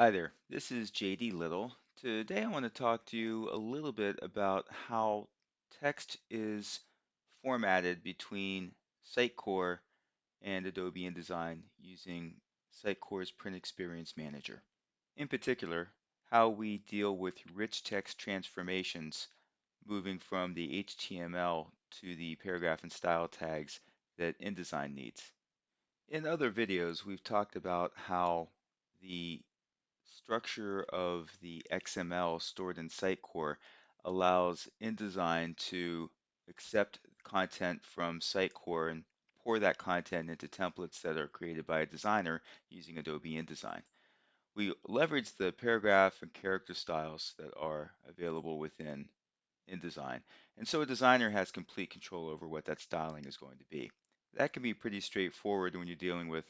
Hi there, this is JD Little. Today I want to talk to you a little bit about how text is formatted between Sitecore and Adobe InDesign using Sitecore's Print Experience Manager. In particular, how we deal with rich text transformations moving from the HTML to the paragraph and style tags that InDesign needs. In other videos, we've talked about how the structure of the XML stored in Sitecore allows InDesign to accept content from Sitecore and pour that content into templates that are created by a designer using Adobe InDesign. We leverage the paragraph and character styles that are available within InDesign, and so a designer has complete control over what that styling is going to be. That can be pretty straightforward when you're dealing with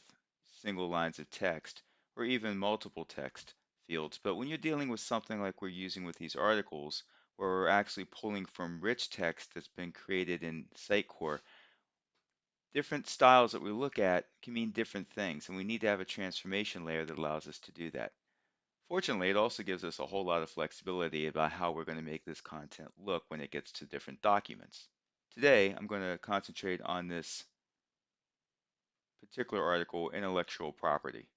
single lines of text or even multiple text fields. But when you're dealing with something like we're using with these articles, where we're actually pulling from rich text that's been created in Sitecore, different styles that we look at can mean different things, and we need to have a transformation layer that allows us to do that. Fortunately, it also gives us a whole lot of flexibility about how we're going to make this content look when it gets to different documents. Today, I'm going to concentrate on this particular article, intellectual property.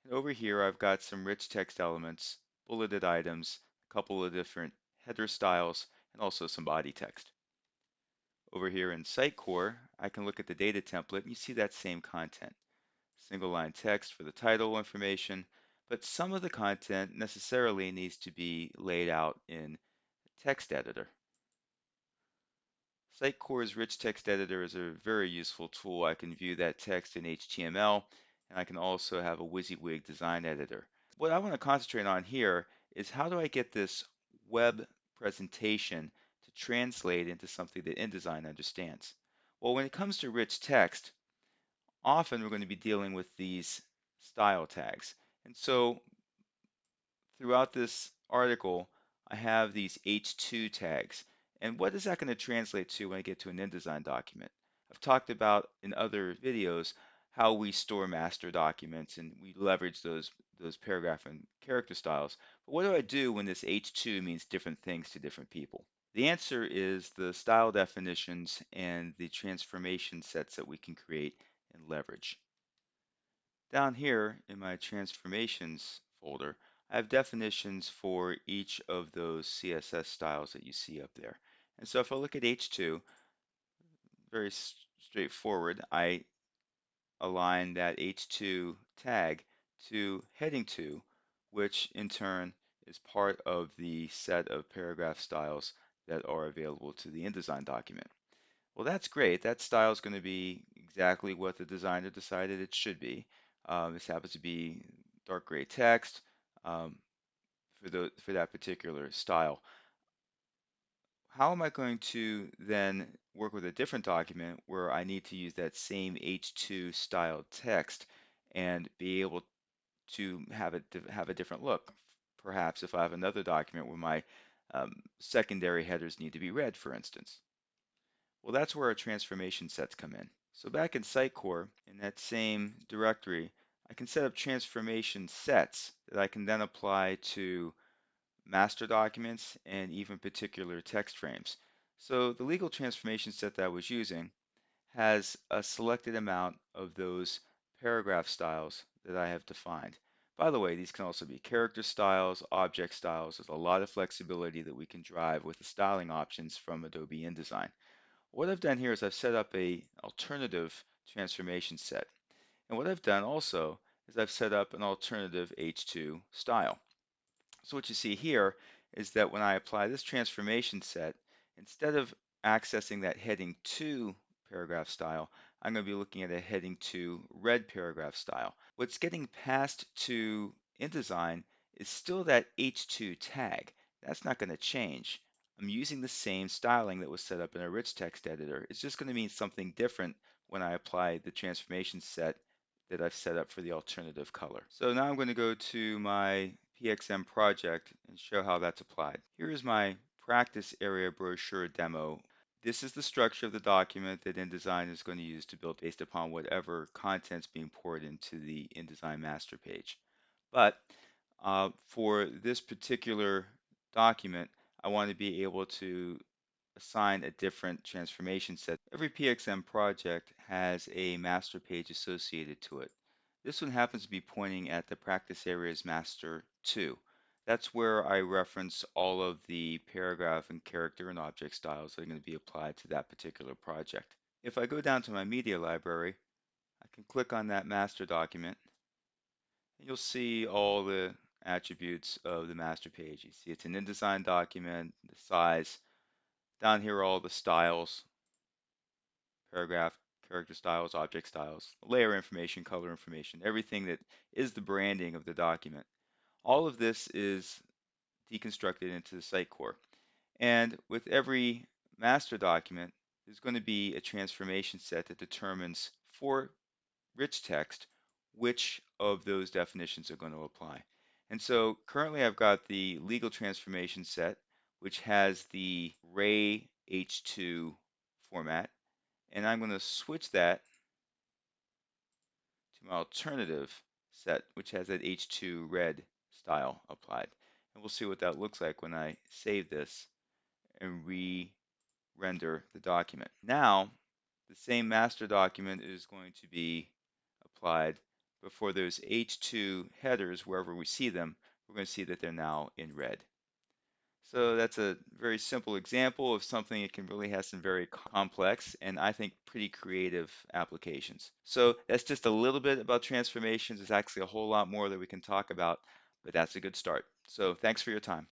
And over here, I've got some rich text elements, bulleted items, a couple of different header styles, and also some body text. Over here in Sitecore, I can look at the data template and you see that same content. Single line text for the title information, but some of the content necessarily needs to be laid out in text editor. Sitecore's rich text editor is a very useful tool. I can view that text in HTML, and I can also have a WYSIWYG design editor. What I want to concentrate on here is how do I get this web presentation to translate into something that InDesign understands? Well, when it comes to rich text, often we're going to be dealing with these style tags. And so throughout this article, I have these H2 tags. And what is that going to translate to when I get to an InDesign document? I've talked about in other videos how we store master documents and we leverage those paragraph and character styles. But what do I do when this H2 means different things to different people? The answer is the style definitions and the transformation sets that we can create and leverage. Down here in my transformations folder, I have definitions for each of those CSS styles that you see up there. And so if I look at H2, very straightforward, I align that H2 tag to heading 2, which in turn is part of the set of paragraph styles that are available to the InDesign document. Well, that's great. That style is going to be exactly what the designer decided it should be. This happens to be dark gray text um, for that particular style. How am I going to then work with a different document where I need to use that same H2 style text and be able to have a different look? Perhaps if I have another document where my secondary headers need to be red, for instance. Well, that's where our transformation sets come in. So back in Sitecore, in that same directory, I can set up transformation sets that I can then apply to master documents and even particular text frames. So the legal transformation set that I was using has a selected amount of those paragraph styles that I have defined. By the way, these can also be character styles, object styles. There's a lot of flexibility that we can drive with the styling options from Adobe InDesign. What I've done here is I've set up a alternative transformation set. And what I've done also is I've set up an alternative H2 style. So what you see here is that when I apply this transformation set, instead of accessing that heading 2 paragraph style, I'm going to be looking at a heading 2 red paragraph style. What's getting passed to InDesign is still that H2 tag. That's not going to change. I'm using the same styling that was set up in a rich text editor. It's just going to mean something different when I apply the transformation set that I've set up for the alternative color. So now I'm going to go to my PXM project and show how that's applied. Here is my practice area brochure demo. This is the structure of the document that InDesign is going to use to build based upon whatever content's being poured into the InDesign master page. But for this particular document, I want to be able to assign a different transformation set. Every PXM project has a master page associated to it. This one happens to be pointing at the practice areas master 2. That's where I reference all of the paragraph and character and object styles that are going to be applied to that particular project. If I go down to my media library, I can click on that master document, and you'll see all the attributes of the master page. You see it's an InDesign document, the size. Down here are all the styles, paragraph, character styles, object styles, layer information, color information, everything that is the branding of the document. All of this is deconstructed into the Sitecore. And with every master document, there's going to be a transformation set that determines for rich text which of those definitions are going to apply. And so currently I've got the legal transformation set, which has the Ray H2 format, and I'm going to switch that to my alternative set, which has that H2 red style applied. And we'll see what that looks like when I save this and re-render the document. Now, the same master document is going to be applied, but for those H2 headers, wherever we see them, we're going to see that they're now in red. So that's a very simple example of something that can really have some very complex and I think pretty creative applications. So that's just a little bit about transformations. There's actually a whole lot more that we can talk about, but that's a good start. So thanks for your time.